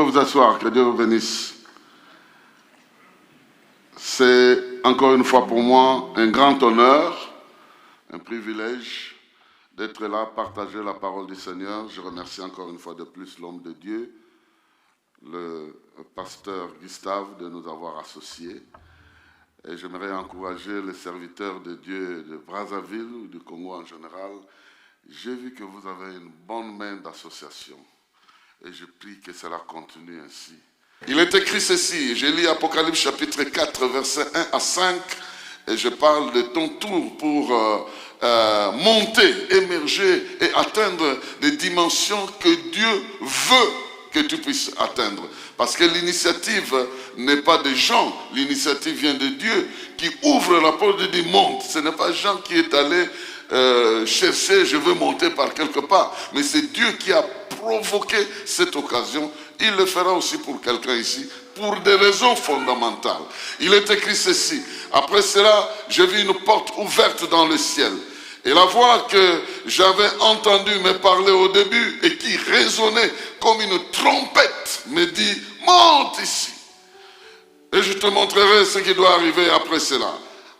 vous asseoir, que Dieu vous bénisse. C'est encore une fois pour moi un grand honneur, un privilège d'être là, partager la parole du Seigneur. Je remercie encore une fois de plus l'homme de Dieu, le pasteur Gustave, de nous avoir associés. Et j'aimerais encourager les serviteurs de Dieu de Brazzaville ou du Congo en général. J'ai vu que vous avez une bonne main d'association. Et je prie que cela continue ainsi. Il est écrit ceci, j'ai lu Apocalypse chapitre 4, versets 1 à 5, et je parle de ton tour pour monter, émerger et atteindre des dimensions que Dieu veut que tu puisses atteindre. Parce que l'initiative n'est pas des gens, l'initiative vient de Dieu qui ouvre la porte et dit monte. Ce n'est pas Jean qui est allé chercher, je veux monter par quelque part, mais c'est Dieu qui a provoqué cette occasion. Il le fera aussi pour quelqu'un ici, pour des raisons fondamentales. Il est écrit ceci, après cela, j'ai vu une porte ouverte dans le ciel. Et la voix que j'avais entendue me parler au début et qui résonnait comme une trompette me dit, monte ici. Et je te montrerai ce qui doit arriver après cela.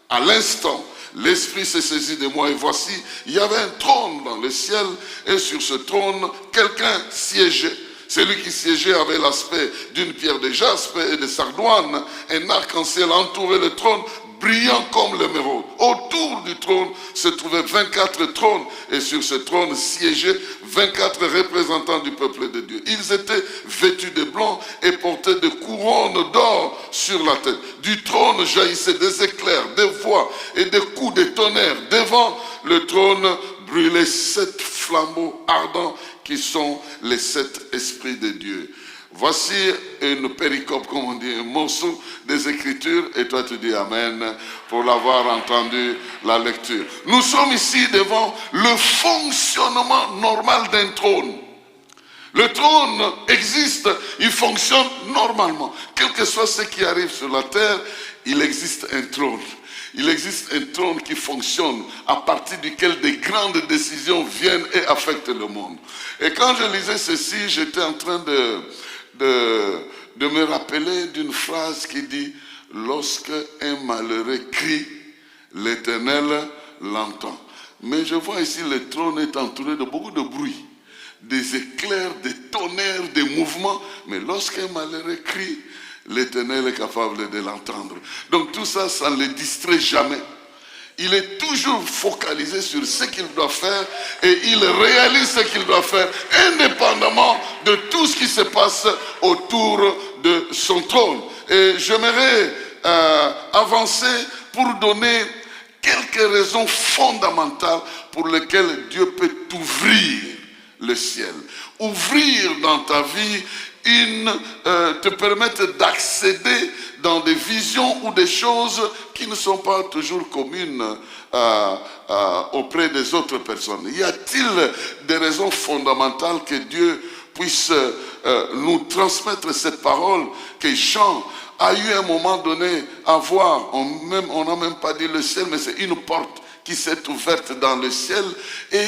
À l'instant, l'Esprit s'est saisi de moi et voici, il y avait un trône dans le ciel et sur ce trône, quelqu'un siégeait. Celui qui siégeait avait l'aspect d'une pierre de jaspe et de sardoine. Un arc-en-ciel entourait le trône, brillant comme l'émeraude. Autour du trône se trouvaient 24 trônes et sur ce trône siégeaient 24 représentants du peuple de Dieu. Ils étaient vêtus de blanc et portaient des couronnes d'or sur la tête. Du trône jaillissaient des éclairs, des voix et des coups de tonnerre. Devant le trône brûlaient 7 flambeaux ardents qui sont les 7 esprits de Dieu. Voici une péricope, comme on dit, un morceau des Écritures, et toi tu dis Amen pour l'avoir entendu la lecture. Nous sommes ici devant le fonctionnement normal d'un trône. Le trône existe, il fonctionne normalement. Quel que soit ce qui arrive sur la terre, il existe un trône. Il existe un trône qui fonctionne à partir duquel des grandes décisions viennent et affectent le monde. Et quand je lisais ceci, j'étais en train de me rappeler d'une phrase qui dit « Lorsque un malheureux crie, l'Éternel l'entend ». Mais je vois ici le trône est entouré de beaucoup de bruit, des éclairs, des tonnerres, des mouvements. Mais lorsqu'un malheureux crie, l'Éternel est capable de l'entendre. Donc tout ça, ça ne le distrait jamais. Il est toujours focalisé sur ce qu'il doit faire et il réalise ce qu'il doit faire indépendamment de tout ce qui se passe autour de son trône. Et j'aimerais avancer pour donner quelques raisons fondamentales pour lesquelles Dieu peut t'ouvrir le ciel. Ouvrir dans ta vie te permettre d'accéder dans des visions ou des choses qui ne sont pas toujours communes auprès des autres personnes. Y a-t-il des raisons fondamentales que Dieu puisse nous transmettre cette parole que Jean a eu à un moment donné à voir? On n'a même pas dit le ciel, mais c'est une porte qui s'est ouverte dans le ciel et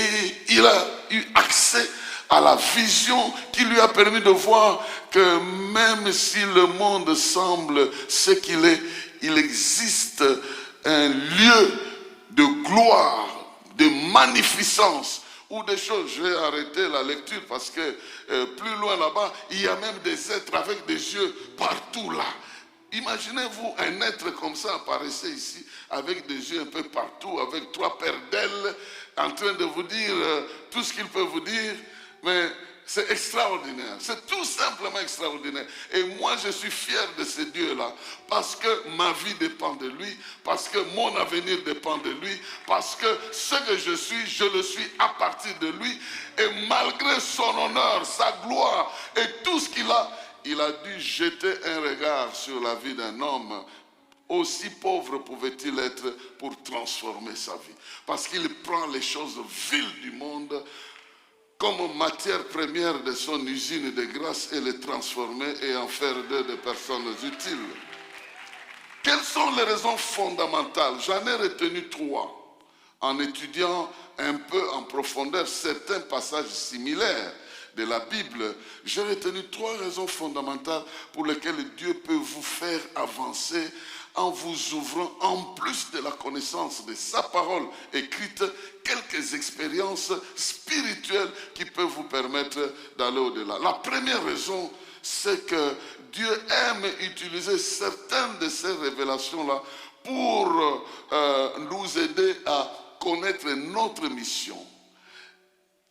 il a eu accès à la vision qui lui a permis de voir que même si le monde semble ce qu'il est, il existe un lieu de gloire, de magnificence, ou des choses. Je vais arrêter la lecture parce que plus loin là-bas, il y a même des êtres avec des yeux partout là. Imaginez-vous un être comme ça apparaissait ici avec des yeux un peu partout, avec 3 paires d'ailes, en train de vous dire tout ce qu'il peut vous dire. Mais c'est extraordinaire, c'est tout simplement extraordinaire. Et moi je suis fier de ce Dieu-là, parce que ma vie dépend de lui, parce que mon avenir dépend de lui, parce que ce que je le suis à partir de lui. Et malgré son honneur, sa gloire et tout ce qu'il a, il a dû jeter un regard sur la vie d'un homme. Aussi pauvre pouvait-il être pour transformer sa vie. Parce qu'il prend les choses viles du monde comme matière première de son usine de grâce et les transformer et en faire d'eux des personnes utiles. Quelles sont les raisons fondamentales? J'en ai retenu 3 en étudiant un peu en profondeur certains passages similaires de la Bible, j'ai retenu 3 raisons fondamentales pour lesquelles Dieu peut vous faire avancer en vous ouvrant, en plus de la connaissance de sa parole écrite, quelques expériences spirituelles qui peuvent vous permettre d'aller au-delà. La première raison, c'est que Dieu aime utiliser certaines de ces révélations-là pour nous aider à connaître notre mission,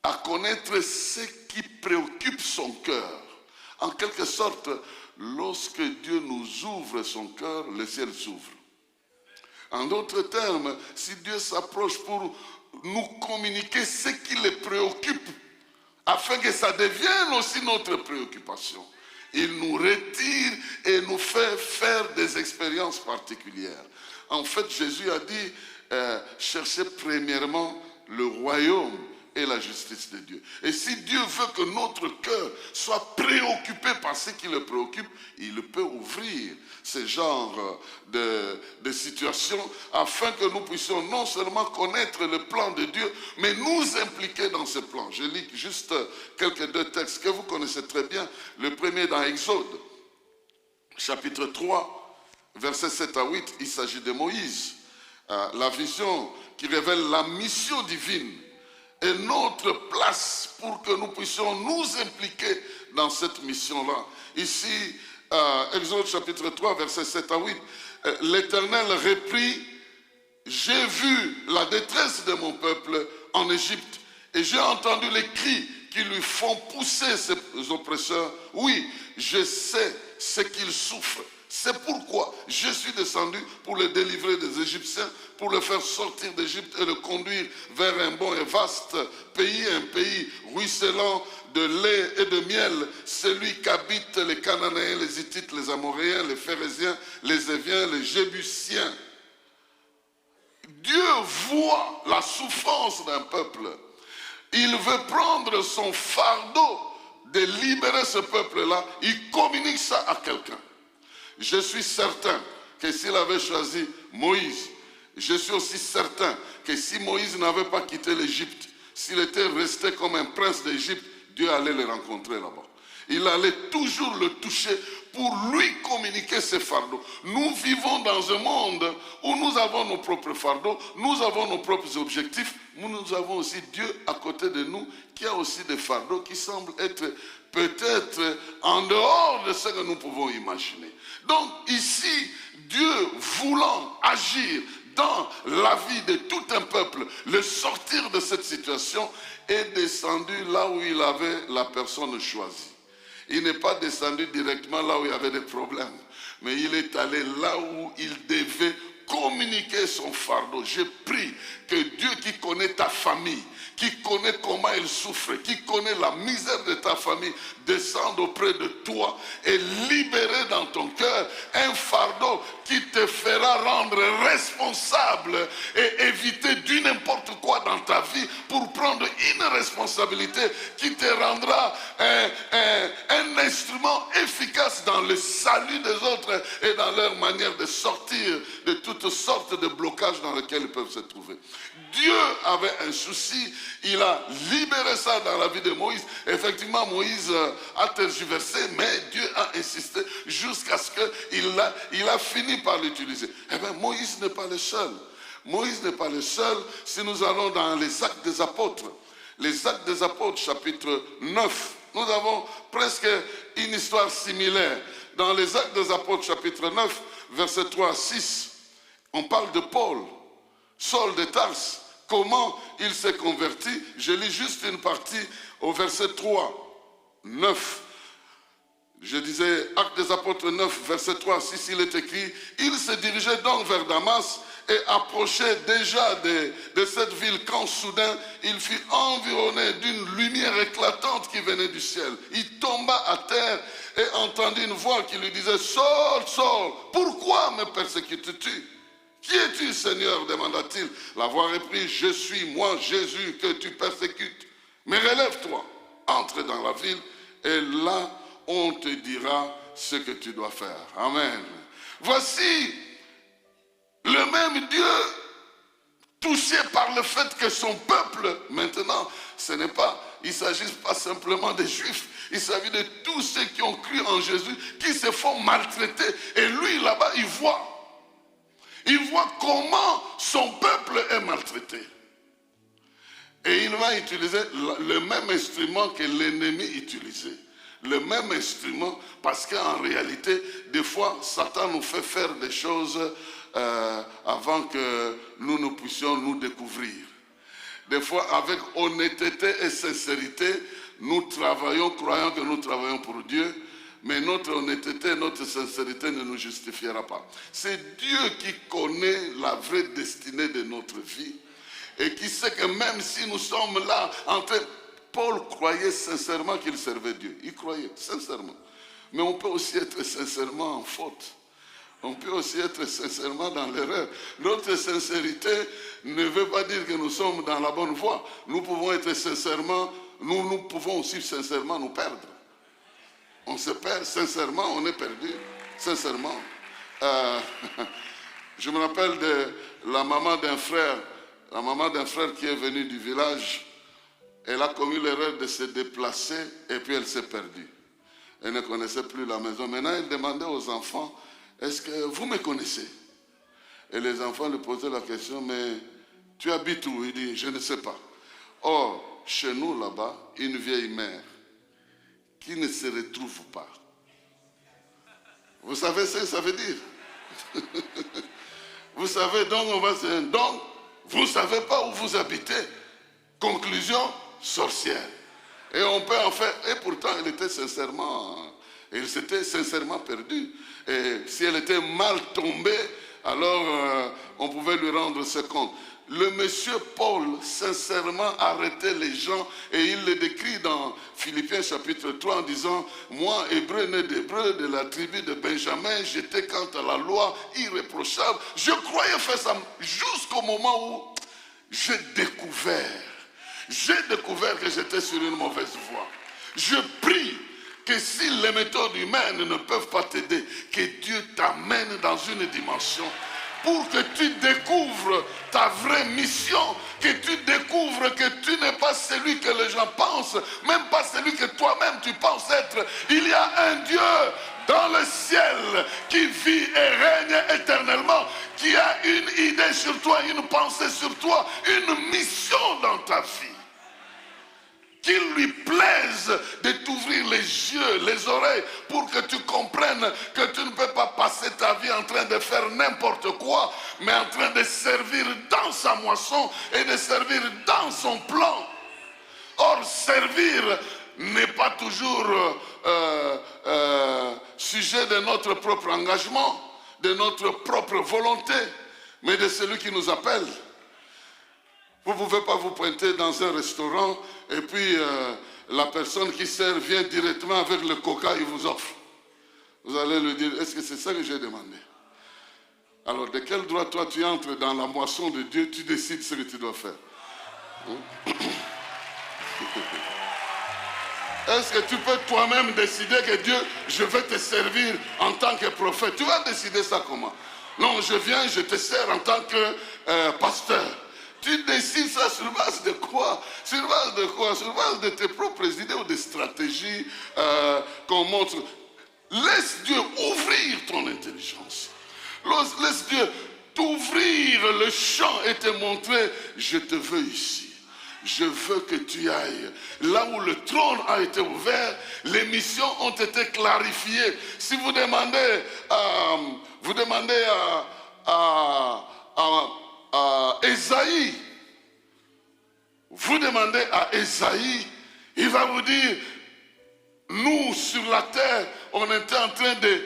à connaître ce qui préoccupe son cœur. En quelque sorte, lorsque Dieu nous ouvre son cœur, le ciel s'ouvre. En d'autres termes, si Dieu s'approche pour nous communiquer ce qui le préoccupe, afin que ça devienne aussi notre préoccupation, il nous retire et nous fait faire des expériences particulières. En fait, Jésus a dit, cherchez premièrement le royaume et la justice de Dieu. Et si Dieu veut que notre cœur soit préoccupé par ce qui le préoccupe, il peut ouvrir ce genre de situations afin que nous puissions non seulement connaître le plan de Dieu, mais nous impliquer dans ce plan. Je lis juste quelques 2 textes que vous connaissez très bien. Le premier dans Exode, chapitre 3, versets 7 à 8, il s'agit de Moïse. La vision qui révèle la mission divine et notre place pour que nous puissions nous impliquer dans cette mission-là. Ici, Exode chapitre 3, versets 7 à 8, l'Éternel reprit, j'ai vu la détresse de mon peuple en Égypte et j'ai entendu les cris qui lui font pousser ses oppresseurs. Oui, je sais ce qu'ils souffrent. C'est pourquoi je suis descendu pour le délivrer des Égyptiens, pour le faire sortir d'Égypte et le conduire vers un bon et vaste pays, un pays ruisselant de lait et de miel, celui qu'habitent les Cananéens, les Hittites, les Amoréens, les Phérésiens, les Éviens, les Jébusiens. Dieu voit la souffrance d'un peuple. Il veut prendre son fardeau de libérer ce peuple-là. Il communique ça à quelqu'un. Je suis certain que s'il avait choisi Moïse, je suis aussi certain que si Moïse n'avait pas quitté l'Égypte, s'il était resté comme un prince d'Égypte, Dieu allait le rencontrer là-bas. Il allait toujours le toucher pour lui communiquer ses fardeaux. Nous vivons dans un monde où nous avons nos propres fardeaux, nous avons nos propres objectifs, mais nous avons aussi Dieu à côté de nous qui a aussi des fardeaux qui semblent être peut-être en dehors de ce que nous pouvons imaginer. Donc ici, Dieu voulant agir dans la vie de tout un peuple, le sortir de cette situation, est descendu là où il avait la personne choisie. Il n'est pas descendu directement là où il y avait des problèmes, mais il est allé là où il devait communiquer son fardeau. Je prie que Dieu qui connaît ta famille, qui connaît comment elle souffre, qui connaît la misère de ta famille, descende auprès de toi et libérer dans ton cœur un fardeau qui te fera rendre responsable et éviter du n'importe quoi dans ta vie pour prendre une responsabilité qui te rendra un instrument efficace dans le salut des autres et dans leur manière de sortir de toutes sortes de blocages dans lesquels ils peuvent se trouver. Dieu avait un souci, il a libéré ça dans la vie de Moïse. Effectivement, Moïse a tergiversé, mais Dieu a insisté jusqu'à ce qu'il a fini par l'utiliser. Eh bien, Moïse n'est pas le seul. Moïse n'est pas le seul. Si nous allons dans les Actes des Apôtres, les Actes des Apôtres, chapitre 9, nous avons presque une histoire similaire. Dans les Actes des Apôtres, chapitre 9, versets 3 à 6, on parle de Paul, Saul de Tarse, comment il s'est converti. Je lis juste une partie au verset 3, 9. Je disais, Actes des Apôtres 9, verset 3 à 6, il est écrit, il se dirigeait donc vers Damas et approchait déjà de cette ville quand soudain il fut environné d'une lumière éclatante qui venait du ciel. Il tomba à terre et entendit une voix qui lui disait, Saul, Saul, pourquoi me persécutes-tu? Qui es-tu, Seigneur? Demanda-t-il. La voix reprit, je suis moi, Jésus, que tu persécutes. Mais relève-toi, entre dans la ville et là on te dira ce que tu dois faire. Amen. Voici le même Dieu touché par le fait que son peuple, maintenant, ce n'est pas il ne s'agit pas simplement des Juifs. Il s'agit de tous ceux qui ont cru en Jésus, qui se font maltraiter. Et lui, là-bas, il voit comment son peuple est maltraité. Et il va utiliser le même instrument que l'ennemi utilisait. Le même instrument, parce qu'en réalité, des fois, Satan nous fait faire des choses avant que nous ne puissions nous découvrir. Des fois, avec honnêteté et sincérité, nous travaillons, croyant que nous travaillons pour Dieu, mais notre honnêteté, notre sincérité ne nous justifiera pas. C'est Dieu qui connaît la vraie destinée de notre vie et qui sait que même si nous sommes là en train... Paul croyait sincèrement qu'il servait Dieu. Il croyait sincèrement. Mais on peut aussi être sincèrement en faute. On peut aussi être sincèrement dans l'erreur. Notre sincérité ne veut pas dire que nous sommes dans la bonne voie. Nous pouvons être sincèrement, nous pouvons aussi sincèrement nous perdre. On se perd sincèrement, on est perdu sincèrement. Je me rappelle de la maman d'un frère qui est venu du village. Elle a commis l'erreur de se déplacer et puis elle s'est perdue. Elle ne connaissait plus la maison. Maintenant, elle demandait aux enfants, est-ce que vous me connaissez? Et les enfants lui posaient la question, mais tu habites où? Il dit, je ne sais pas. Or, chez nous là-bas, une vieille mère qui ne se retrouve pas. Vous savez ce que ça veut dire? Vous savez, donc on va se dire, donc, vous ne savez pas où vous habitez. Conclusion, sorcière. Et on peut en faire, et pourtant elle s'était sincèrement perdue. Et si elle était mal tombée, alors on pouvait lui rendre ce compte. Le monsieur Paul sincèrement arrêtait les gens et il le décrit dans Philippiens chapitre 3 en disant, moi, hébreu né d'hébreu de la tribu de Benjamin, j'étais quant à la loi irréprochable. Je croyais faire ça jusqu'au moment où j'ai découvert que j'étais sur une mauvaise voie. Je prie que si les méthodes humaines ne peuvent pas t'aider, que Dieu t'amène dans une dimension pour que tu découvres ta vraie mission, que tu découvres que tu n'es pas celui que les gens pensent, même pas celui que toi-même tu penses être. Il y a un Dieu dans le ciel qui vit et règne éternellement, qui a une idée sur toi, une pensée sur toi, une mission dans ta vie. Qu'il lui plaise de t'ouvrir les yeux, les oreilles, pour que tu comprennes que tu ne peux pas passer ta vie en train de faire n'importe quoi, mais en train de servir dans sa moisson et de servir dans son plan. Or, servir n'est pas toujours sujet de notre propre engagement, de notre propre volonté, mais de celui qui nous appelle. Vous ne pouvez pas vous pointer dans un restaurant et puis la personne qui sert vient directement avec le coca, il vous offre. Vous allez lui dire, est-ce que c'est ça que j'ai demandé? Alors, de quel droit toi tu entres dans la moisson de Dieu, tu décides ce que tu dois faire? Est-ce que tu peux toi-même décider que Dieu, je vais te servir en tant que prophète? Tu vas décider ça comment? Non, je viens, je te sers en tant que pasteur. Tu décides ça sur base de quoi? Sur base de quoi? Sur base de tes propres idées ou des stratégies qu'on montre. Laisse Dieu ouvrir ton intelligence. Laisse Dieu t'ouvrir le champ et te montrer, je te veux ici. Je veux que tu ailles. Là où le trône a été ouvert, les missions ont été clarifiées. Si vous demandez à Ésaïe, vous demandez à Ésaïe, il va vous dire, nous sur la terre, on était en train de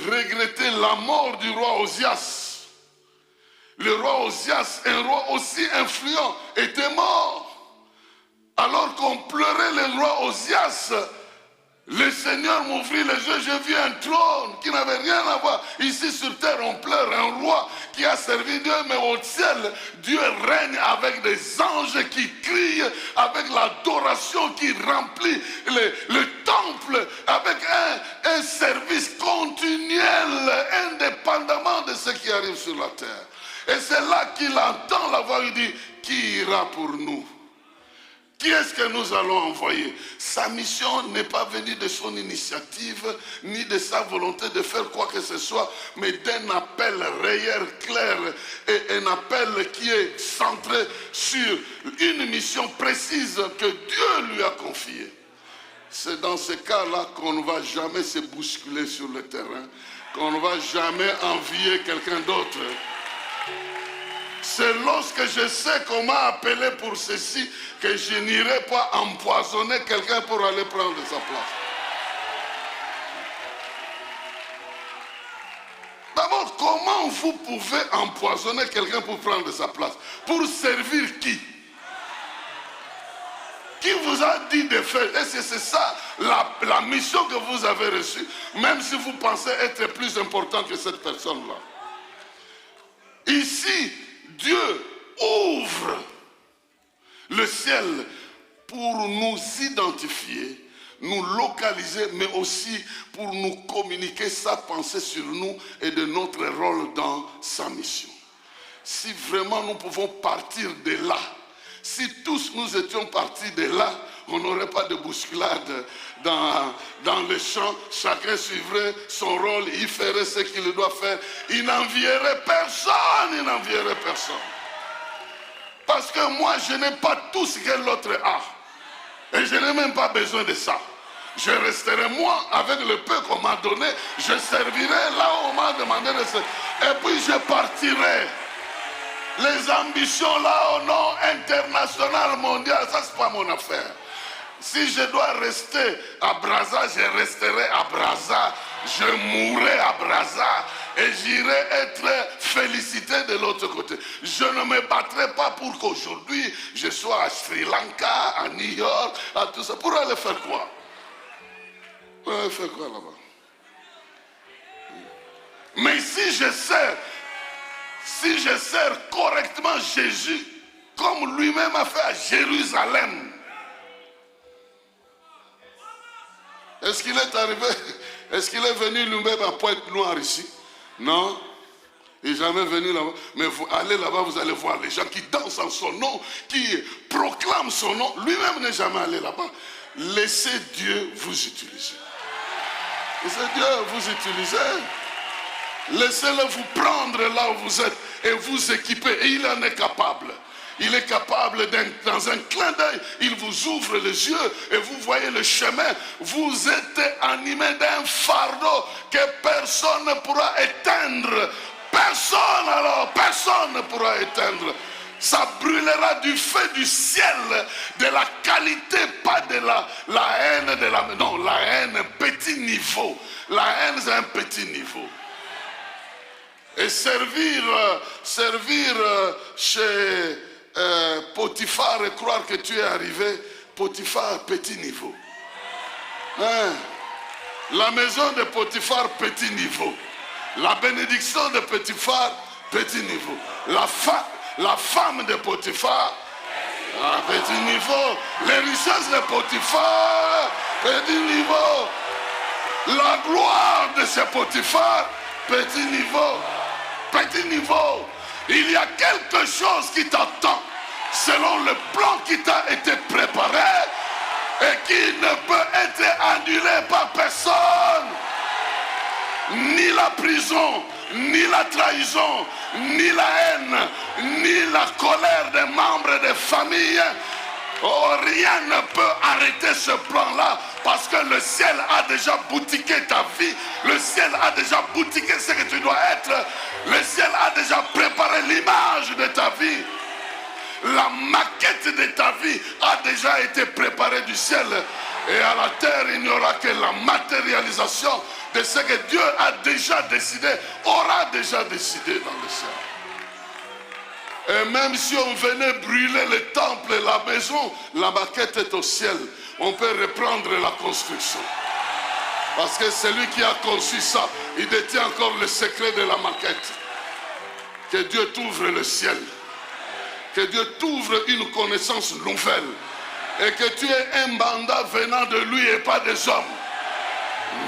regretter la mort du roi Osias. Le roi Osias, un roi aussi influent, était mort. Alors qu'on pleurait le roi Osias, le Seigneur m'ouvrit les yeux, j'ai vu un trône qui n'avait rien à voir. Ici sur terre, on pleure un roi qui a servi Dieu, mais au ciel, Dieu règne avec des anges qui crient, avec l'adoration qui remplit le temple, avec un service continuel, indépendamment de ce qui arrive sur la terre. Et c'est là qu'il entend la voix, il dit, qui ira pour nous? Qui est-ce que nous allons envoyer? Sa mission n'est pas venue de son initiative, ni de sa volonté de faire quoi que ce soit, mais d'un appel réel, clair, et un appel qui est centré sur une mission précise que Dieu lui a confiée. C'est dans ce cas-là qu'on ne va jamais se bousculer sur le terrain, qu'on ne va jamais envier quelqu'un d'autre. C'est lorsque je sais qu'on m'a appelé pour ceci que je n'irai pas empoisonner quelqu'un pour aller prendre sa place. D'abord, comment vous pouvez empoisonner quelqu'un pour prendre sa place? Pour servir qui? Qui vous a dit de faire? Est-ce que c'est ça la mission que vous avez reçue? Même si vous pensez être plus important que cette personne-là. Ici, Dieu ouvre le ciel pour nous identifier, nous localiser, mais aussi pour nous communiquer sa pensée sur nous et de notre rôle dans sa mission. Si vraiment nous pouvons partir de là, si tous nous étions partis de là, on n'aurait pas de bousculade dans le champ. Chacun suivrait son rôle, il ferait ce qu'il doit faire. Il n'envierait personne, il n'envierait personne. Parce que moi, je n'ai pas tout ce que l'autre a. Et je n'ai même pas besoin de ça. Je resterai moi avec le peu qu'on m'a donné. Je servirai là où on m'a demandé de servir. Et puis je partirai. Les ambitions là au nom international, mondial, ça c'est pas mon affaire. Si je dois rester à Brazza, je resterai à Brazza. Je mourrai à Brazza et j'irai être félicité de l'autre côté. Je ne me battrai pas pour qu'aujourd'hui je sois à Sri Lanka, à New York, à tout ça. Pour aller faire quoi? Pour aller faire quoi là-bas? Mais si je sers correctement Jésus, comme lui-même a fait à Jérusalem, est-ce qu'il est arrivé, est-ce qu'il est venu lui-même à Pointe-Noire ici? Non, il n'est jamais venu là-bas. Mais vous allez là-bas, vous allez voir les gens qui dansent en son nom, qui proclament son nom. Lui-même n'est jamais allé là-bas. Laissez Dieu vous utiliser. Laissez Dieu vous utiliser. Laissez-le vous prendre là où vous êtes et vous équiper. Et il en est capable. Il est capable, dans un clin d'œil, il vous ouvre les yeux et vous voyez le chemin. Vous êtes animé d'un fardeau que personne ne pourra éteindre. Personne ne pourra éteindre. Ça brûlera du feu du ciel, de la qualité, pas de la haine de la... Non, la haine, petit niveau. La haine, c'est un petit niveau. Et servir chez Potiphar et croire que tu es arrivé, Potiphar, petit niveau. Hein? La maison de Potiphar, petit niveau. La bénédiction de Potiphar, petit niveau. La femme de Potiphar, petit niveau. Les richesses de Potiphar, petit niveau. La gloire de ce Potiphar, petit niveau. Petit niveau. Il y a quelque chose qui t'attend selon le plan qui t'a été préparé et qui ne peut être annulé par personne. Ni la prison, ni la trahison, ni la haine, ni la colère des membres des familles. Oh, rien ne peut arrêter ce plan-là parce que le ciel a déjà boutiqué ta vie. Le ciel a déjà boutiqué ce que tu dois être. Le ciel a déjà préparé l'image de ta vie. La maquette de ta vie a déjà été préparée du ciel. Et à la terre, il n'y aura que la matérialisation de ce que Dieu a déjà décidé, aura déjà décidé dans le ciel. Et même si on venait brûler le temple et la maison, la maquette est au ciel. On peut reprendre la construction. Parce que celui qui a conçu ça, il détient encore le secret de la maquette. Que Dieu t'ouvre le ciel. Que Dieu t'ouvre une connaissance nouvelle. Et que tu aies un mandat venant de lui et pas des hommes.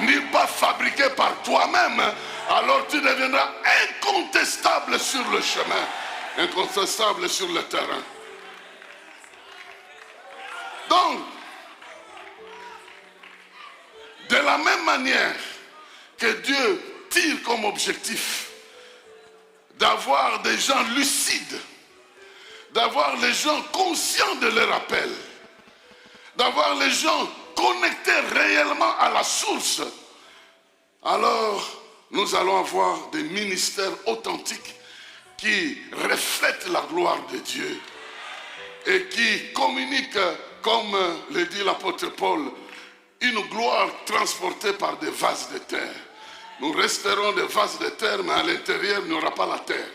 Ni pas fabriqué par toi-même. Alors tu deviendras incontestable sur le chemin. Incontestable sur le terrain. Donc, de la même manière que Dieu tire comme objectif d'avoir des gens lucides, d'avoir les gens conscients de leur appel, d'avoir les gens connectés réellement à la source, alors nous allons avoir des ministères authentiques qui reflètent la gloire de Dieu et qui communiquent, comme le dit l'apôtre Paul, une gloire transportée par des vases de terre. Nous resterons des vases de terre, mais à l'intérieur, il n'y aura pas la terre.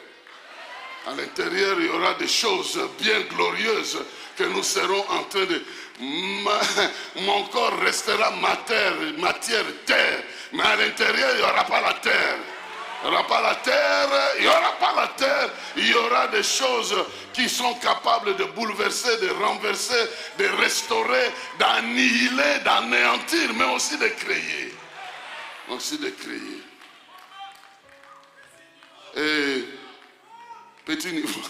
À l'intérieur, il y aura des choses bien glorieuses que nous serons en train de... Mon corps restera matière, terre. Mais à l'intérieur, il n'y aura pas la terre. Il n'y aura pas la terre, il n'y aura pas la terre. Il y aura des choses qui sont capables de bouleverser, de renverser, de restaurer, d'annihiler, d'anéantir, mais aussi de créer. Aussi de créer. Et petit niveau.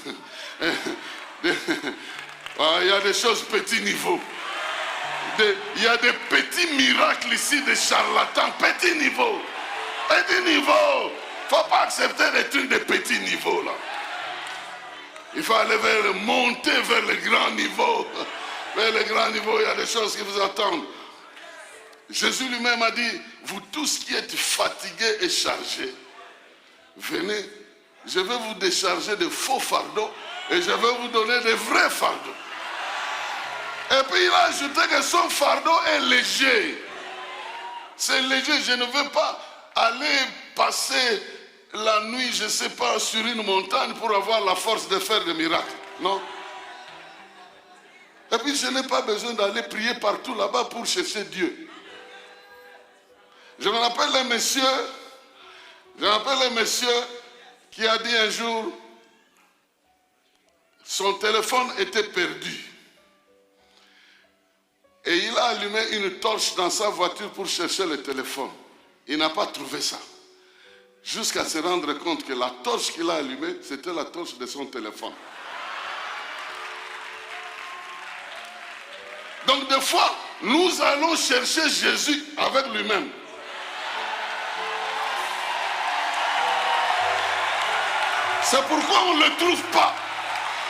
Il y a des choses petit niveau. Il y a des petits miracles ici, des charlatans, petit niveau. Petit niveau. Il ne faut pas accepter des trucs de petit niveau là. Il faut aller monter vers le grand niveau. Vers le grand niveau, il y a des choses qui vous attendent. Jésus lui-même a dit, vous tous qui êtes fatigués et chargés, venez, je vais vous décharger de faux fardeaux et je vais vous donner de vrais fardeaux. Et puis il a ajouté que son fardeau est léger. C'est léger, je ne veux pas aller passer la nuit, je ne sais pas, sur une montagne pour avoir la force de faire des miracles. Non. Et puis je n'ai pas besoin d'aller prier partout là-bas pour chercher Dieu. Je me rappelle un monsieur qui a dit un jour, son téléphone était perdu. Et il a allumé une torche dans sa voiture pour chercher le téléphone. Il n'a pas trouvé ça. Jusqu'à se rendre compte que la torche qu'il a allumée, c'était la torche de son téléphone. Donc des fois, nous allons chercher Jésus avec lui-même. C'est pourquoi on ne le trouve pas.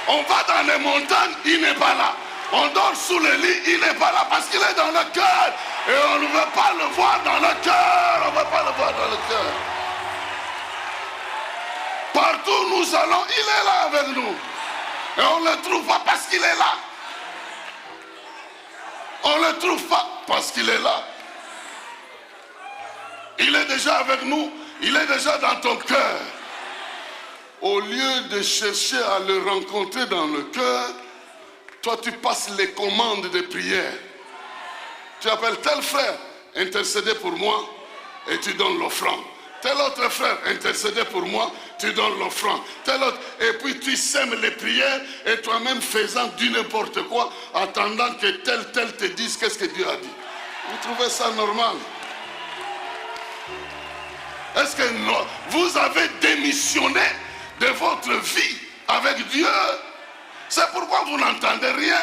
On va dans les montagnes, il n'est pas là. On dort sous le lit, il n'est pas là parce qu'il est dans le cœur. Et on ne veut pas le voir dans le cœur. On ne veut pas le voir dans le cœur. Partout où nous allons, il est là avec nous. Et on ne le trouve pas parce qu'il est là. On ne le trouve pas parce qu'il est là. Il est déjà avec nous. Il est déjà dans ton cœur. Au lieu de chercher à le rencontrer dans le cœur, toi tu passes les commandes de prière. Tu appelles tel frère, intercédez pour moi, et tu donnes l'offrande. Tel autre frère, intercédez pour moi, tu donnes l'offrande. Tel autre, et puis tu sèmes les prières, et toi-même faisant du n'importe quoi, attendant que tel te dise qu'est-ce que Dieu a dit. Vous trouvez ça normal? Est-ce que vous avez démissionné de votre vie avec Dieu? C'est pourquoi vous n'entendez rien.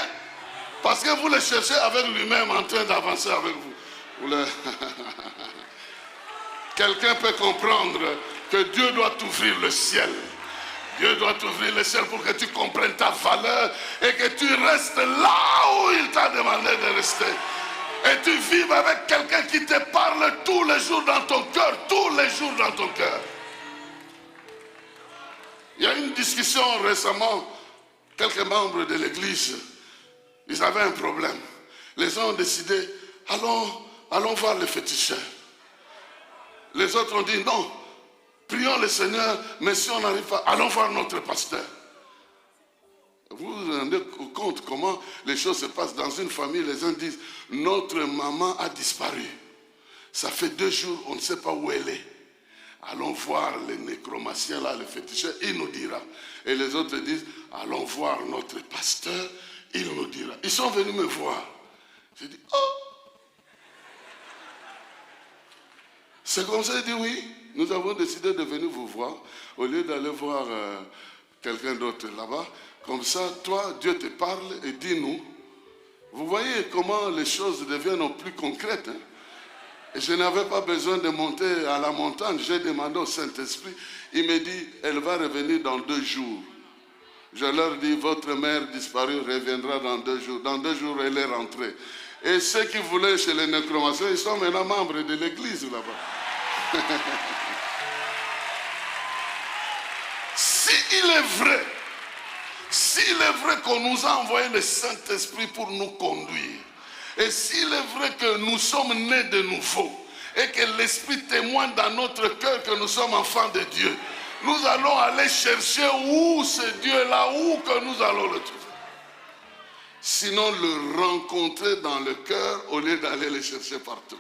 Parce que vous le cherchez avec lui-même en train d'avancer avec vous. Quelqu'un peut comprendre que Dieu doit t'ouvrir le ciel. Dieu doit t'ouvrir le ciel pour que tu comprennes ta valeur et que tu restes là où il t'a demandé de rester. Et tu vives avec quelqu'un qui te parle tous les jours dans ton cœur, tous les jours dans ton cœur. Il y a eu une discussion récemment, quelques membres de l'église, ils avaient un problème. Les gens ont décidé, allons voir le féticheur. Les autres ont dit, non, prions le Seigneur, mais si on n'arrive pas, allons voir notre pasteur. Vous vous rendez compte comment les choses se passent dans une famille. Les gens disent, notre maman a disparu. Ça fait 2 jours, on ne sait pas où elle est. Allons voir le nécromancien là, le féticheur, il nous dira. Et les autres disent, allons voir notre pasteur, il nous dira. Ils sont venus me voir. J'ai dit, oh! C'est comme ça, il dit, oui, nous avons décidé de venir vous voir, au lieu d'aller voir quelqu'un d'autre là-bas. Comme ça, toi, Dieu te parle et dis-nous Vous voyez comment les choses deviennent plus concrètes. Hein? Et je n'avais pas besoin de monter à la montagne. J'ai demandé au Saint-Esprit. Il me dit, elle va revenir dans 2 jours. Je leur dis, votre mère disparue reviendra dans 2 jours. Dans 2 jours, elle est rentrée. Et ceux qui voulaient chez les nécromanciens, ils sont maintenant membres de l'église là-bas. S'il est vrai qu'on nous a envoyé le Saint-Esprit pour nous conduire, et s'il est vrai que nous sommes nés de nouveau, et que l'Esprit témoigne dans notre cœur que nous sommes enfants de Dieu, nous allons aller chercher où ce Dieu-là, où que nous allons le trouver. Sinon, le rencontrer dans le cœur au lieu d'aller le chercher partout.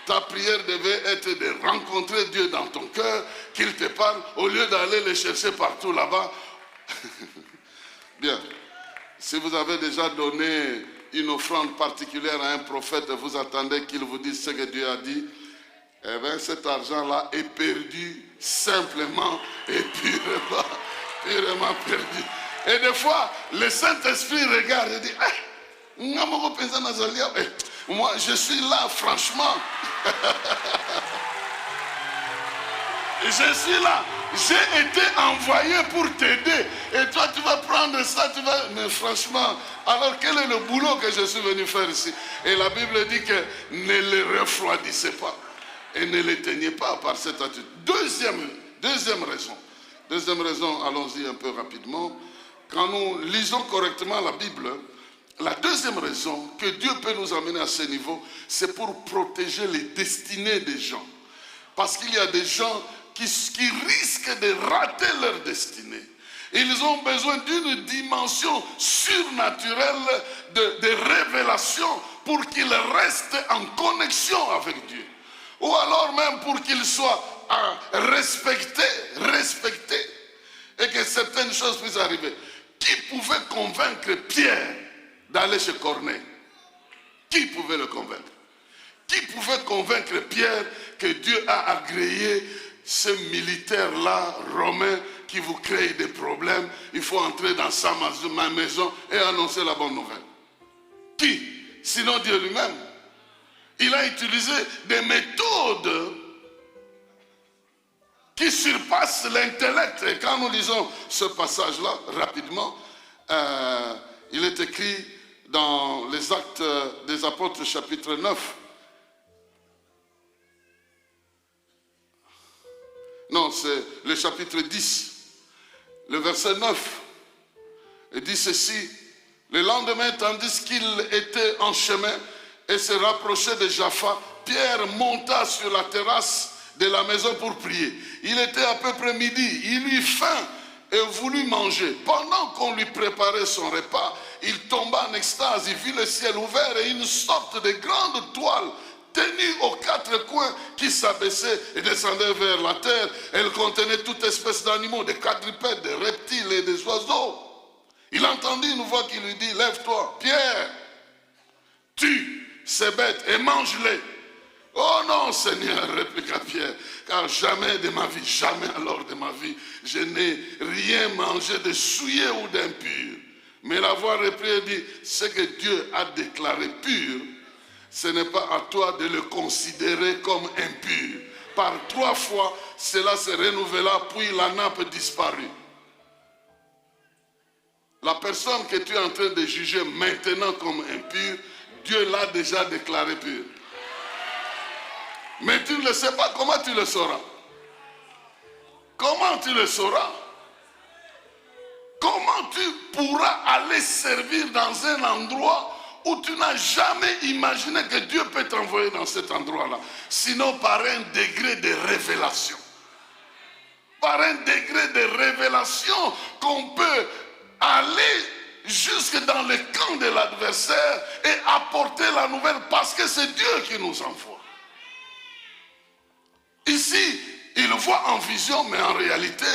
Ta prière devait être de rencontrer Dieu dans ton cœur, qu'il te parle, au lieu d'aller le chercher partout là-bas. Bien. Si vous avez déjà donné une offrande particulière à un prophète, vous attendez qu'il vous dise ce que Dieu a dit, eh bien cet argent-là est perdu simplement et purement perdu. Et des fois, le Saint-Esprit regarde et dit, moi je suis là franchement. Je suis là. J'ai été envoyé pour t'aider. Et toi, tu vas prendre ça, Mais franchement, alors quel est le boulot que je suis venu faire ici? Et la Bible dit que ne le refroidissez pas. Et ne l'éteignez pas par cette attitude. Deuxième raison. Deuxième raison, allons-y un peu rapidement. Quand nous lisons correctement la Bible, la deuxième raison que Dieu peut nous amener à ce niveau, c'est pour protéger les destinées des gens. Parce qu'il y a des gens qui risquent de rater leur destinée. Ils ont besoin d'une dimension surnaturelle de révélation pour qu'ils restent en connexion avec Dieu. Ou alors même pour qu'ils soient respectés, et que certaines choses puissent arriver. Qui pouvait convaincre Pierre d'aller chez Corneille? Qui pouvait le convaincre? Qui pouvait convaincre Pierre que Dieu a agréé ce militaire-là, romain, qui vous crée des problèmes? Il faut entrer dans ma maison et annoncer la bonne nouvelle. Qui? Sinon Dieu lui-même. Il a utilisé des méthodes qui surpassent l'intellect. Et quand nous lisons ce passage-là, rapidement, il est écrit dans les Actes des Apôtres, chapitre 9. Non, c'est le chapitre 10, le verset 9. Il dit ceci: le lendemain, tandis qu'il était en chemin et se rapprochait de Jaffa, Pierre monta sur la terrasse de la maison pour prier. Il était à peu près midi, il eut faim et voulut manger. Pendant qu'on lui préparait son repas, il tomba en extase, il vit le ciel ouvert et une sorte de grande toile tenue aux 4 coins qui s'abaissait et descendait vers la terre. Elle contenait toute espèce d'animaux, des quadrupèdes, des reptiles et des oiseaux. Il entendit une voix qui lui dit: lève-toi, Pierre, tue ces bêtes et mange-les. Oh non, Seigneur, répliqua Pierre, car jamais de ma vie, jamais alors de ma vie, je n'ai rien mangé de souillé ou d'impur. Mais la voix reprit et dit: ce que Dieu a déclaré pur, ce n'est pas à toi de le considérer comme impur. Par 3 fois, cela se renouvela, puis la nappe disparut. La personne que tu es en train de juger maintenant comme impure, Dieu l'a déjà déclaré pur. Mais tu ne le sais pas, comment tu le sauras? Comment tu le sauras? Comment tu pourras aller servir dans un endroit où tu n'as jamais imaginé que Dieu peut t'envoyer dans cet endroit-là? Sinon par un degré de révélation. Par un degré de révélation qu'on peut aller jusque dans le camp de l'adversaire et apporter la nouvelle parce que c'est Dieu qui nous envoie. Ici, il voit en vision, mais en réalité,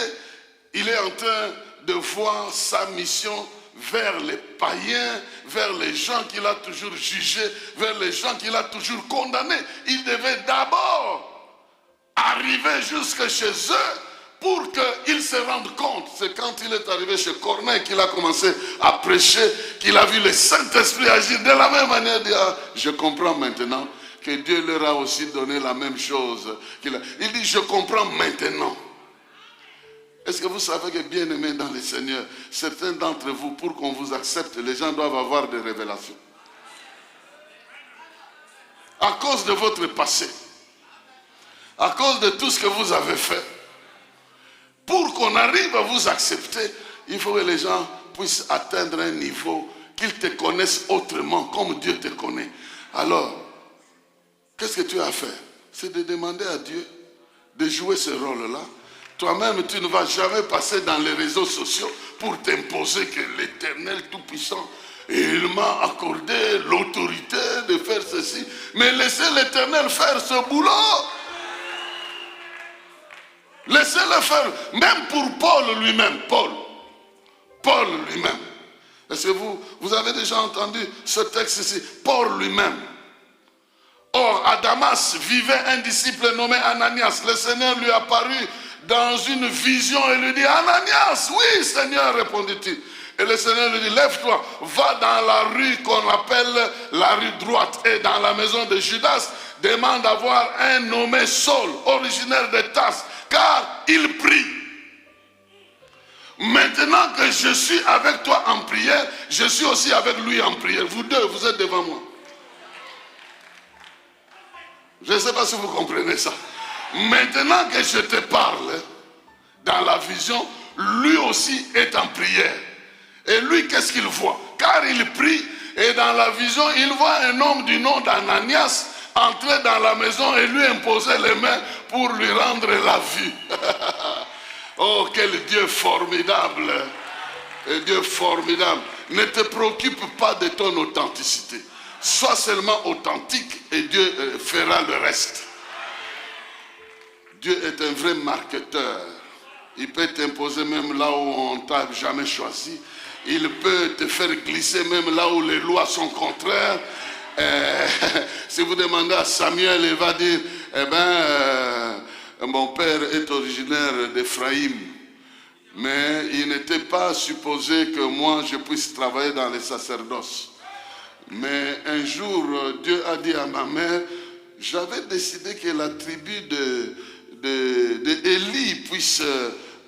il est en train de voir sa mission vers les païens, vers les gens qu'il a toujours jugés, vers les gens qu'il a toujours condamnés. Il devait d'abord arriver jusque chez eux pour qu'ils se rendent compte. C'est quand il est arrivé chez Corneille qu'il a commencé à prêcher qu'il a vu le Saint-Esprit agir de la même manière. Il dit, ah, je comprends maintenant que Dieu leur a aussi donné la même chose. Il dit, je comprends maintenant. Est-ce que vous savez que, bien aimés dans le Seigneur, certains d'entre vous, pour qu'on vous accepte, les gens doivent avoir des révélations. À cause de votre passé, à cause de tout ce que vous avez fait, pour qu'on arrive à vous accepter, il faut que les gens puissent atteindre un niveau, qu'ils te connaissent autrement, comme Dieu te connaît. Alors, qu'est-ce que tu as à faire? C'est de demander à Dieu de jouer ce rôle-là. Toi-même, tu ne vas jamais passer dans les réseaux sociaux pour t'imposer que l'Éternel Tout-Puissant, il m'a accordé l'autorité de faire ceci. Mais laissez l'Éternel faire ce boulot. Laissez-le faire. Même pour Paul lui-même. Paul lui-même. Est-ce que vous avez déjà entendu ce texte ici? Paul lui-même. Or, à Damas vivait un disciple nommé Ananias. Le Seigneur lui apparut dans une vision et lui dit, Ananias, oui Seigneur, répondit-il. Et le Seigneur lui dit, lève-toi, va dans la rue qu'on appelle la rue droite. Et dans la maison de Judas, demande à voir un nommé Saul, originaire de Tarse, car il prie. Maintenant que je suis avec toi en prière, je suis aussi avec lui en prière. Vous deux, vous êtes devant moi. Je ne sais pas si vous comprenez ça. Maintenant que je te parle, dans la vision, lui aussi est en prière. Et lui, qu'est-ce qu'il voit? Car il prie, et dans la vision, il voit un homme du nom d'Ananias entrer dans la maison et lui imposer les mains pour lui rendre la vue. Oh, quel Dieu formidable! Un Dieu formidable. Ne te préoccupe pas de ton authenticité. Sois seulement authentique et Dieu fera le reste. Dieu est un vrai marketeur. Il peut t'imposer même là où on ne t'a jamais choisi. Il peut te faire glisser même là où les lois sont contraires. Si vous demandez à Samuel, il va dire, eh bien, mon père est originaire d'Éphraïm. Mais il n'était pas supposé que moi je puisse travailler dans les sacerdoces. Mais un jour, Dieu a dit à ma mère, j'avais décidé que la tribu d'Élie puisse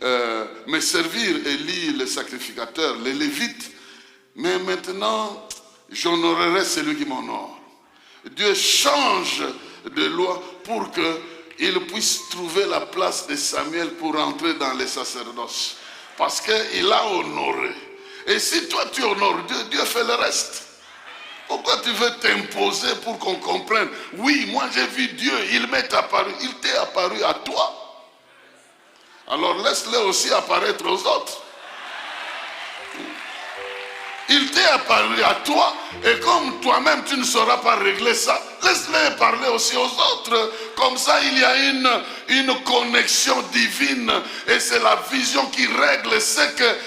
me servir, Élie le sacrificateur, les Lévites. Mais maintenant, j'honorerai celui qui m'honore. Dieu change de loi pour qu'il puisse trouver la place de Samuel pour entrer dans les sacerdoces. Parce qu'il a honoré. Et si toi tu honores Dieu, Dieu fait le reste. Pourquoi tu veux t'imposer pour qu'on comprenne? Oui, moi j'ai vu Dieu, il m'est apparu. Il t'est apparu à toi. Alors laisse-le aussi apparaître aux autres. Il t'est apparu à toi, et comme toi-même tu ne sauras pas régler ça, laisse-le parler aussi aux autres. Comme ça, il y a une connexion divine, et c'est la vision qui règle ce que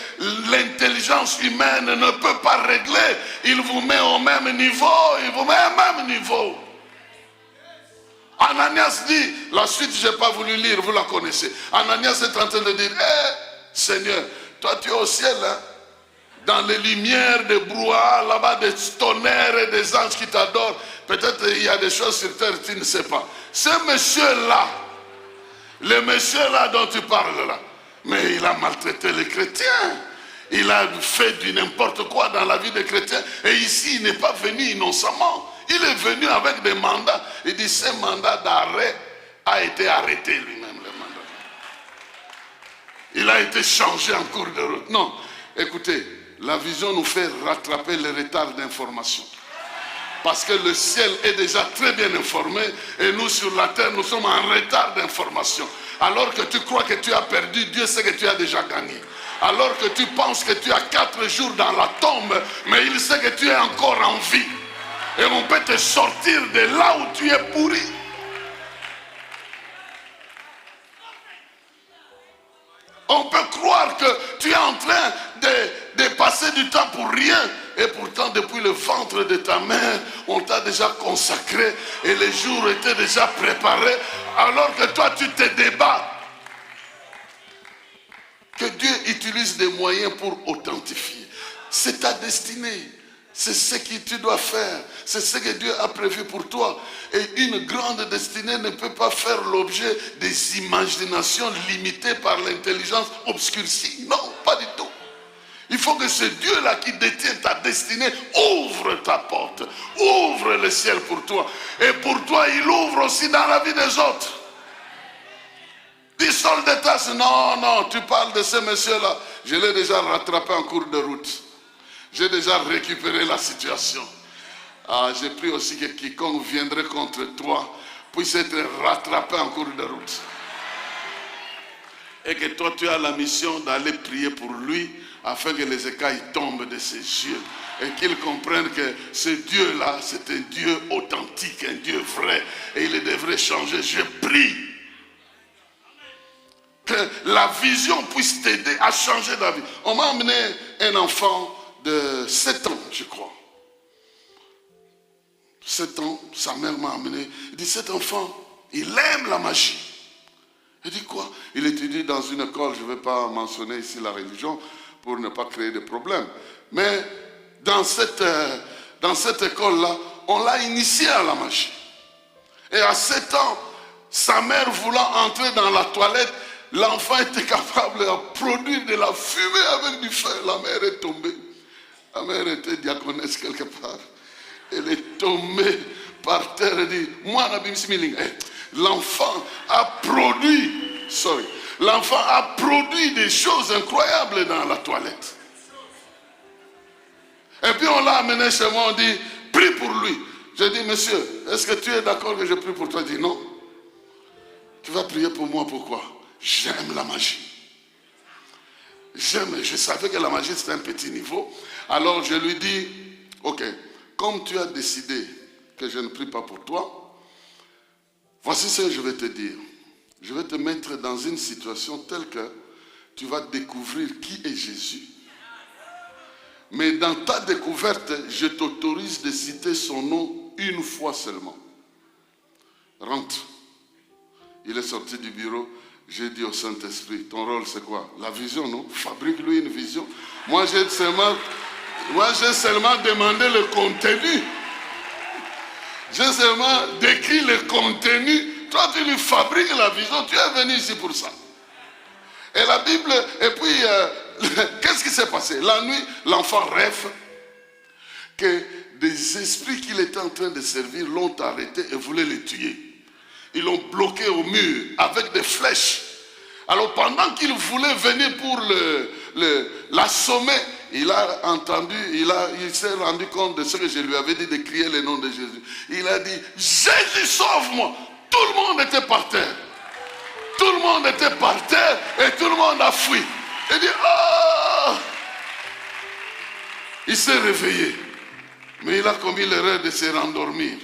l'intelligence humaine ne peut pas régler. Il vous met au même niveau, il vous met au même niveau. Ananias dit, la suite je n'ai pas voulu lire, vous la connaissez. Ananias est en train de dire, Seigneur, toi tu es au ciel, hein? Dans les lumières des brouhahas, là-bas des tonnerres et des anges qui t'adorent. Peut-être il y a des choses sur terre que tu ne sais pas. Ce monsieur-là, le monsieur-là dont tu parles là, mais il a maltraité les chrétiens. Il a fait du n'importe quoi dans la vie des chrétiens. Et ici, il n'est pas venu innocemment. Il est venu avec des mandats. Il dit, ce mandat d'arrêt a été arrêté lui-même, le mandat. Il a été changé en cours de route. Non, écoutez. La vision nous fait rattraper le retard d'information. Parce que le ciel est déjà très bien informé et nous sur la terre, nous sommes en retard d'information. Alors que tu crois que tu as perdu, Dieu sait que tu as déjà gagné. Alors que tu penses que tu as 4 jours dans la tombe, mais il sait que tu es encore en vie. Et on peut te sortir de là où tu es pourri. On peut croire que tu es en train de passer du temps pour rien. Et pourtant, depuis le ventre de ta mère, on t'a déjà consacré. Et les jours étaient déjà préparés. Alors que toi, tu te débats. Que Dieu utilise des moyens pour authentifier. C'est ta destinée. C'est ce que tu dois faire. C'est ce que Dieu a prévu pour toi. Et une grande destinée ne peut pas faire l'objet des imaginations limitées par l'intelligence obscurcie. Non, pas du tout. Il faut que ce Dieu-là qui détient ta destinée ouvre ta porte. Ouvre le ciel pour toi. Et pour toi, il ouvre aussi dans la vie des autres. Dis Soldetas, non, non, tu parles de ce monsieur-là. Je l'ai déjà rattrapé en cours de route. J'ai déjà récupéré la situation. Ah, j'ai pris aussi que quiconque viendrait contre toi puisse être rattrapé en cours de route. Et que toi, tu as la mission d'aller prier pour lui afin que les écailles tombent de ses yeux. Et qu'il comprenne que ce Dieu-là, c'est un Dieu authentique, un Dieu vrai. Et il devrait changer. Je prie que la vision puisse t'aider à changer la vie. On m'a amené un enfant de 7 ans, je crois. 7 ans, sa mère m'a amené. Il dit, cet enfant, il aime la magie. Il dit quoi? Il étudie dans une école, je ne vais pas mentionner ici la religion pour ne pas créer de problèmes. Mais dans cette école-là, on l'a initié à la magie. Et à 7 ans, sa mère voulant entrer dans la toilette, l'enfant était capable de produire de la fumée avec du feu. La mère est tombée. La mère était diaconesse quelque part. Elle est tombée par terre et dit, moi, l'enfant a produit, des choses incroyables dans la toilette. Et puis on l'a amené chez moi, on dit, prie pour lui. J'ai dit, monsieur, est-ce que tu es d'accord que je prie pour toi? Il dit, non. Tu vas prier pour moi, pourquoi? J'aime la magie. Je savais que la magie c'était un petit niveau. Alors je lui dis, ok, comme tu as décidé que je ne prie pas pour toi, voici ce que je vais te dire. Je vais te mettre dans une situation telle que tu vas découvrir qui est Jésus. Mais dans ta découverte, je t'autorise de citer son nom une fois seulement. Rentre. Il est sorti du bureau. J'ai dit au Saint-Esprit, ton rôle c'est quoi? La vision, non? Fabrique-lui une vision. Moi j'ai seulement demandé le contenu. J'ai seulement décrit le contenu. Toi tu lui fabriques la vision. Tu es venu ici pour ça. Et la Bible, et puis, qu'est-ce qui s'est passé? La nuit, l'enfant rêve que des esprits qu'il était en train de servir l'ont arrêté et voulaient le tuer. Ils l'ont bloqué au mur avec des flèches. Alors pendant qu'il voulait venir pour l'assommer, il a entendu, il s'est rendu compte de ce que je lui avais dit de crier le nom de Jésus. Il a dit, Jésus sauve-moi. Tout le monde était par terre. Tout le monde était par terre et tout le monde a fui. Il dit, oh! Il s'est réveillé. Mais il a commis l'erreur de se rendormir.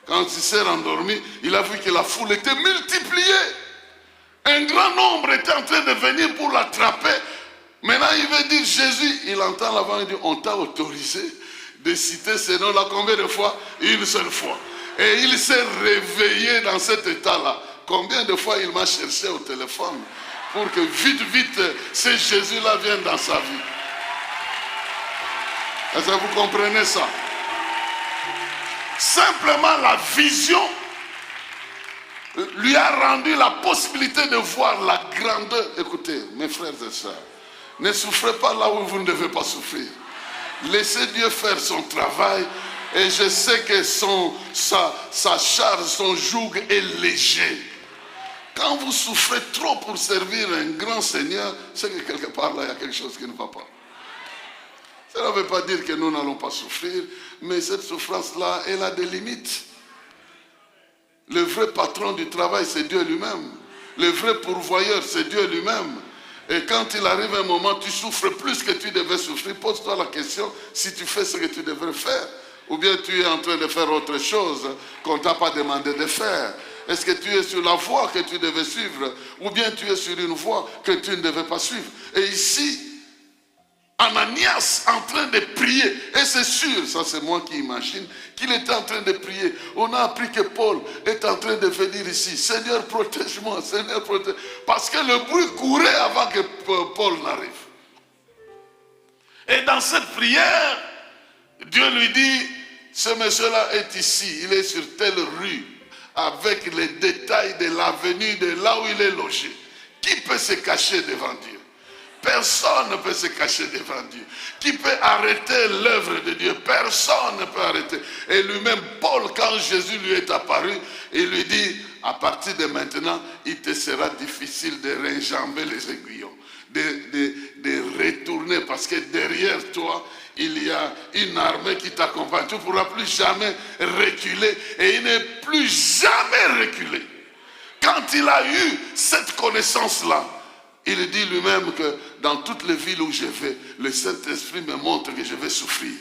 Quand il s'est rendormi, il a vu que la foule était multipliée. Un grand nombre était en train de venir pour l'attraper. Maintenant, il veut dire Jésus. Il entend la voix et dit, on t'a autorisé de citer ce nom-là combien de fois? Une seule fois. Et il s'est réveillé dans cet état-là. Combien de fois il m'a cherché au téléphone pour que vite, vite, ce Jésus-là vienne dans sa vie. Est-ce que vous comprenez ça? Simplement la vision lui a rendu la possibilité de voir la grandeur. Écoutez, mes frères et sœurs, ne souffrez pas là où vous ne devez pas souffrir. Laissez Dieu faire son travail. Et je sais que sa charge, son joug est léger. Quand vous souffrez trop pour servir un grand Seigneur, c'est que quelque part là, il y a quelque chose qui ne va pas. Cela ne veut pas dire que nous n'allons pas souffrir, mais cette souffrance-là, elle a des limites. Le vrai patron du travail, c'est Dieu lui-même. Le vrai pourvoyeur, c'est Dieu lui-même. Et quand il arrive un moment, tu souffres plus que tu devais souffrir. Pose-toi la question si tu fais ce que tu devrais faire. Ou bien tu es en train de faire autre chose qu'on ne t'a pas demandé de faire. Est-ce que tu es sur la voie que tu devais suivre? Ou bien tu es sur une voie que tu ne devais pas suivre? Et ici, Ananias en train de prier, et c'est sûr, ça c'est moi qui imagine, qu'il était en train de prier. On a appris que Paul est en train de venir ici. Seigneur, protège-moi, Seigneur, protège. Parce que le bruit courait avant que Paul n'arrive. Et dans cette prière, Dieu lui dit, ce monsieur-là est ici, il est sur telle rue, avec les détails de l'avenue, de là où il est logé. Qui peut se cacher devant Dieu? Personne ne peut se cacher devant Dieu. Qui peut arrêter l'œuvre de Dieu? Personne ne peut arrêter. Et lui-même, Paul, quand Jésus lui est apparu, il lui dit, à partir de maintenant, il te sera difficile de réenjamber les aiguillons, de retourner, parce que derrière toi, il y a une armée qui t'accompagne. Tu ne pourras plus jamais reculer. Et il n'est plus jamais reculé. Quand il a eu cette connaissance-là, il dit lui-même que dans toutes les villes où je vais, le Saint-Esprit me montre que je vais souffrir.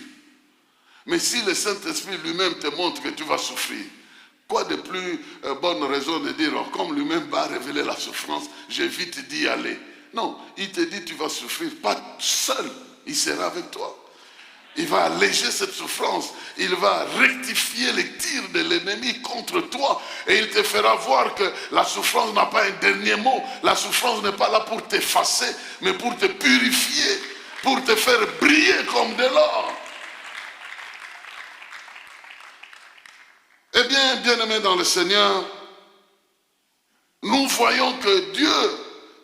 Mais si le Saint-Esprit lui-même te montre que tu vas souffrir, quoi de plus bonne raison de dire, oh, comme lui-même va révéler la souffrance, j'évite d'y aller. Non, il te dit tu vas souffrir, pas seul, il sera avec toi. Il va alléger cette souffrance. Il va rectifier les tirs de l'ennemi contre toi. Et il te fera voir que la souffrance n'a pas un dernier mot. La souffrance n'est pas là pour t'effacer, mais pour te purifier, pour te faire briller comme de l'or. Eh bien, bien-aimés dans le Seigneur, nous voyons que Dieu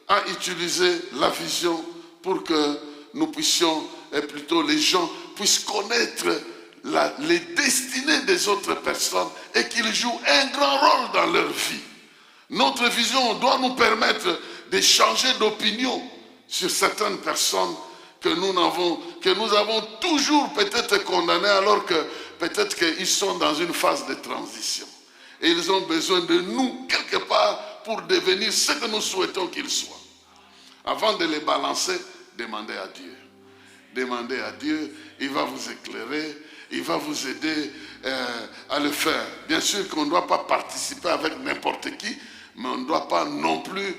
a utilisé la vision pour que nous puissions, et plutôt les gens, puissent connaître les destinées des autres personnes et qu'ils jouent un grand rôle dans leur vie. Notre vision doit nous permettre de changer d'opinion sur certaines personnes que nous avons toujours peut-être condamnées, alors que peut-être qu'ils sont dans une phase de transition. Et ils ont besoin de nous, quelque part, pour devenir ce que nous souhaitons qu'ils soient. Avant de les balancer, demandez à Dieu. Demandez à Dieu, il va vous éclairer, il va vous aider à le faire. Bien sûr qu'on ne doit pas participer avec n'importe qui, mais on ne doit pas non plus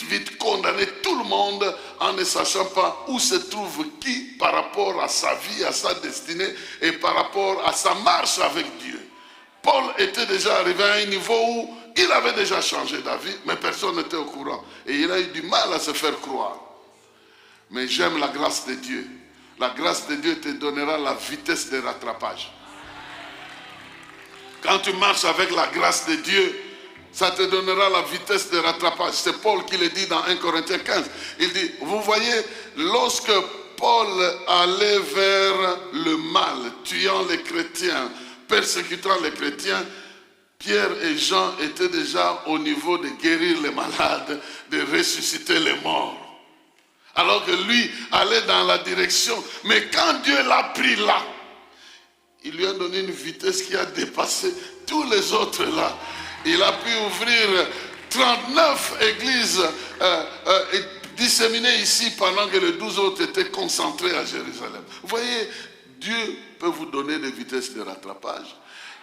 vite condamner tout le monde en ne sachant pas où se trouve qui par rapport à sa vie, à sa destinée et par rapport à sa marche avec Dieu. Paul était déjà arrivé à un niveau où il avait déjà changé d'avis, mais personne n'était au courant. Et il a eu du mal à se faire croire. Mais j'aime la grâce de Dieu. La grâce de Dieu te donnera la vitesse de rattrapage. Quand tu marches avec la grâce de Dieu, ça te donnera la vitesse de rattrapage. C'est Paul qui le dit dans 1 Corinthiens 15. Il dit, vous voyez, lorsque Paul allait vers le mal, tuant les chrétiens, persécutant les chrétiens, Pierre et Jean étaient déjà au niveau de guérir les malades, de ressusciter les morts. Alors que lui allait dans la direction. Mais quand Dieu l'a pris là, il lui a donné une vitesse qui a dépassé tous les autres là. Il a pu ouvrir 39 églises disséminées ici pendant que les 12 autres étaient concentrés à Jérusalem. Vous voyez, Dieu peut vous donner des vitesses de rattrapage.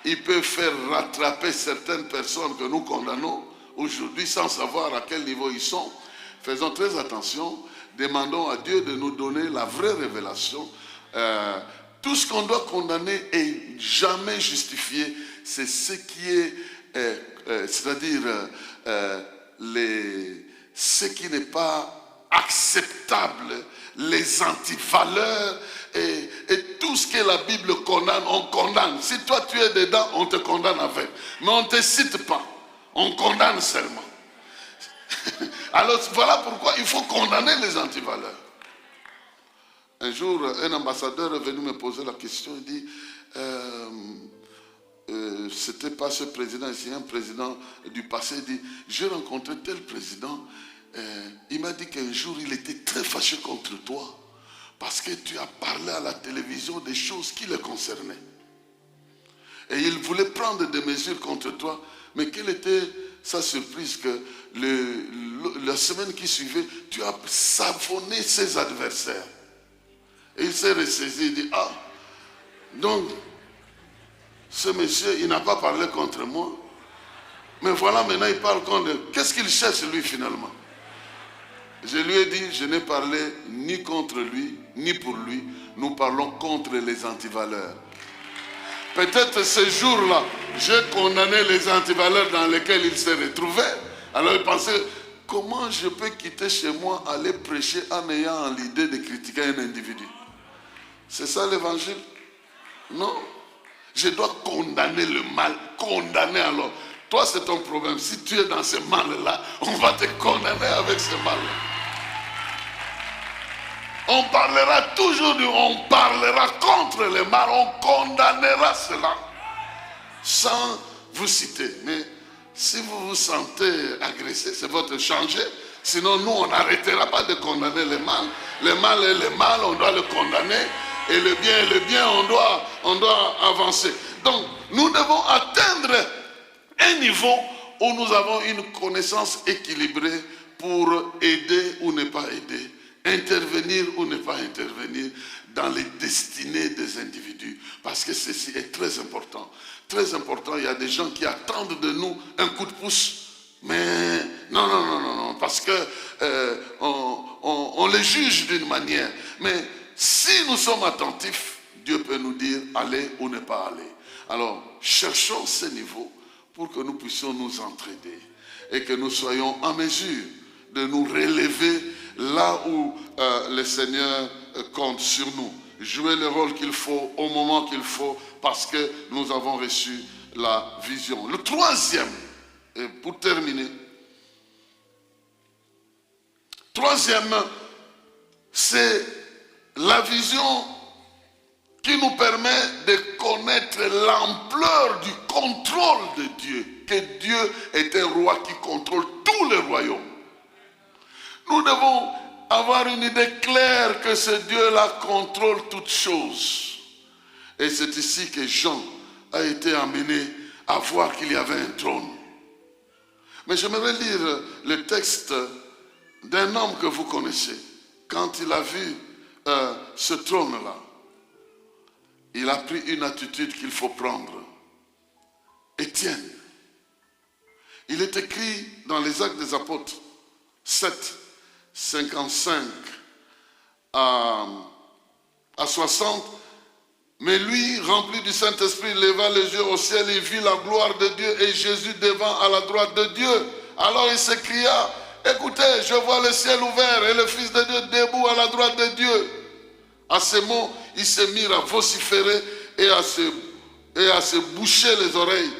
Il peut faire rattraper certaines personnes que nous condamnons aujourd'hui sans savoir à quel niveau ils sont. Faisons très attention. Demandons à Dieu de nous donner la vraie révélation. Tout ce qu'on doit condamner et jamais justifier, c'est ce qui est, c'est-à-dire ce qui n'est pas acceptable, les antivaleurs et tout ce que la Bible condamne, on condamne. Si toi tu es dedans, on te condamne avec. Mais on ne te cite pas, on condamne seulement. Alors voilà pourquoi il faut condamner les antivaleurs. Un jour, un ambassadeur est venu me poser la question, il dit, c'était pas ce président, c'est un président du passé, il dit, j'ai rencontré tel président, il m'a dit qu'un jour il était très fâché contre toi, parce que tu as parlé à la télévision des choses qui le concernaient. Et il voulait prendre des mesures contre toi, mais quelle était sa surprise que la semaine qui suivait, tu as savonné ses adversaires. Et il s'est ressaisi, il dit, ah, donc, ce monsieur, il n'a pas parlé contre moi. Mais voilà, maintenant, il parle contre... Qu'est-ce qu'il cherche, lui, finalement? Je lui ai dit, je n'ai parlé ni contre lui, ni pour lui. Nous parlons contre les antivaleurs. Peut-être ce jour-là, j'ai condamné les antivaleurs dans lesquels il s'est retrouvé. Alors il pensait, comment je peux quitter chez moi, aller prêcher en ayant l'idée de critiquer un individu? C'est ça l'évangile. Non. Je dois condamner le mal. Condamner alors. Toi, c'est ton problème. Si tu es dans ce mal-là, on va te condamner avec ce mal-là. On parlera toujours on parlera contre le mal. On condamnera cela. Sans vous citer. Mais si vous vous sentez agressé, c'est votre changer. Sinon, nous, on n'arrêtera pas de condamner le mal. Le mal est le mal, on doit le condamner. Et le bien, on doit avancer. Donc, nous devons atteindre un niveau où nous avons une connaissance équilibrée pour aider ou ne pas aider, intervenir ou ne pas intervenir dans les destinées des individus. Parce que ceci est très important. Très important, il y a des gens qui attendent de nous un coup de pouce. Mais non, parce que on les juge d'une manière. Mais si nous sommes attentifs, Dieu peut nous dire aller ou ne pas aller. Alors, cherchons ce niveau pour que nous puissions nous entraider et que nous soyons en mesure de nous relever là où le Seigneur compte sur nous. Jouer le rôle qu'il faut au moment qu'il faut parce que nous avons reçu la vision. Le troisième, et pour terminer, c'est la vision qui nous permet de connaître l'ampleur du contrôle de Dieu. Que Dieu est un roi qui contrôle tous les royaumes. Nous devons avoir une idée claire que ce Dieu-là contrôle toutes choses. Et c'est ici que Jean a été amené à voir qu'il y avait un trône. Mais j'aimerais lire le texte d'un homme que vous connaissez. Quand il a vu ce trône-là, il a pris une attitude qu'il faut prendre. Étienne. Il est écrit dans les Actes des Apôtres 7, 55 à 60. Mais lui, rempli du Saint-Esprit, leva les yeux au ciel et vit la gloire de Dieu et Jésus devant à la droite de Dieu. Alors il s'écria, écoutez, je vois le ciel ouvert et le Fils de Dieu debout à la droite de Dieu. À ces mots, ils se mirent à vociférer et à se boucher les oreilles.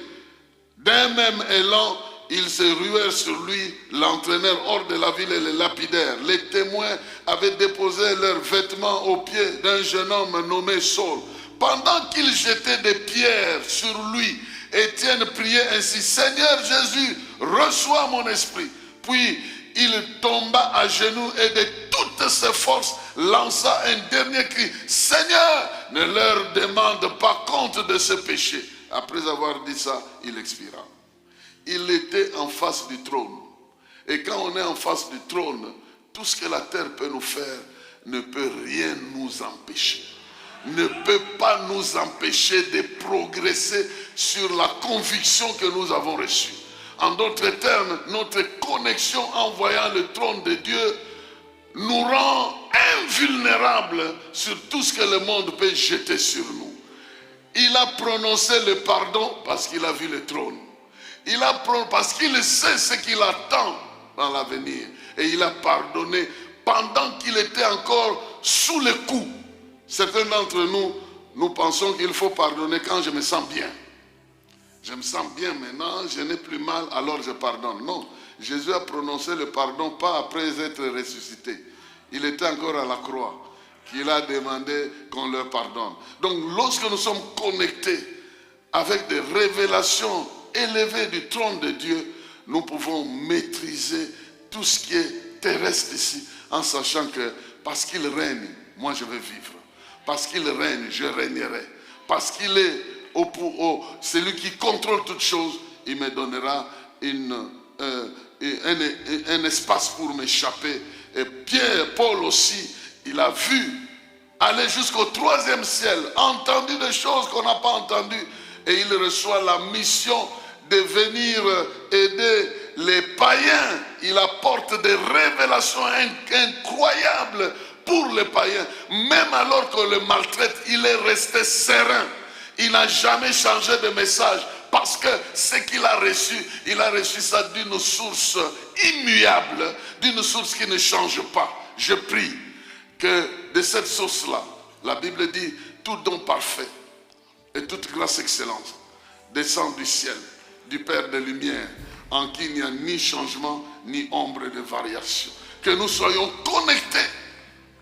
D'un même élan, ils se ruèrent sur lui, l'entraînèrent hors de la ville et le lapidèrent. Les témoins avaient déposé leurs vêtements aux pieds d'un jeune homme nommé Saul. Pendant qu'ils jetaient des pierres sur lui, Étienne priait ainsi, Seigneur Jésus, reçois mon esprit. Puis il tomba à genoux et de toutes ses forces lança un dernier cri. Seigneur, ne leur demande pas compte de ce péché. Après avoir dit ça, il expira. Il était en face du trône. Et quand on est en face du trône, tout ce que la terre peut nous faire ne peut rien nous empêcher. Ne peut pas nous empêcher de progresser sur la conviction que nous avons reçue. En d'autres termes, notre connexion en voyant le trône de Dieu nous rend invulnérables sur tout ce que le monde peut jeter sur nous. Il a prononcé le pardon parce qu'il a vu le trône. Il a prononcé parce qu'il sait ce qu'il attend dans l'avenir. Et il a pardonné pendant qu'il était encore sous le coup. Certains d'entre nous, nous pensons qu'il faut pardonner quand je me sens bien. Je me sens bien maintenant, je n'ai plus mal, alors je pardonne. Non, Jésus a prononcé le pardon pas après être ressuscité. Il était encore à la croix, qu'il a demandé qu'on leur pardonne. Donc lorsque nous sommes connectés avec des révélations élevées du trône de Dieu, nous pouvons maîtriser tout ce qui est terrestre ici, en sachant que parce qu'il règne, moi je vais vivre. Parce qu'il règne, je régnerai. Parce qu'il est celui qui contrôle toutes choses, il me donnera un espace pour m'échapper. Et Pierre, Paul aussi, il a vu aller jusqu'au 3e ciel, entendu des choses qu'on n'a pas entendues. Et il reçoit la mission de venir aider les païens. Il apporte des révélations incroyables pour les païens. Même alors qu'on le maltraite, il est resté serein. Il n'a jamais changé de message parce que ce qu'il a reçu, il a reçu ça d'une source immuable, d'une source qui ne change pas. Je prie que de cette source-là, la Bible dit, tout don parfait et toute grâce excellente descend du ciel, du Père des Lumières, en qui il n'y a ni changement, ni ombre de variation. Que nous soyons connectés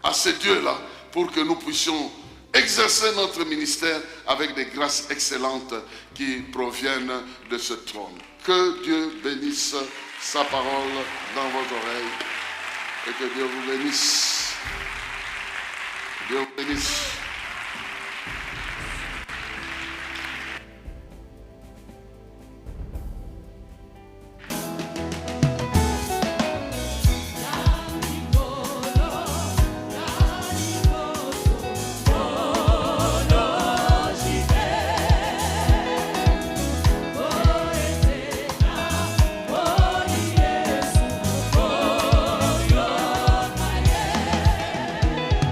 à ce Dieu-là pour que nous puissions exercer notre ministère avec des grâces excellentes qui proviennent de ce trône. Que Dieu bénisse sa parole dans vos oreilles et que Dieu vous bénisse. Dieu vous bénisse.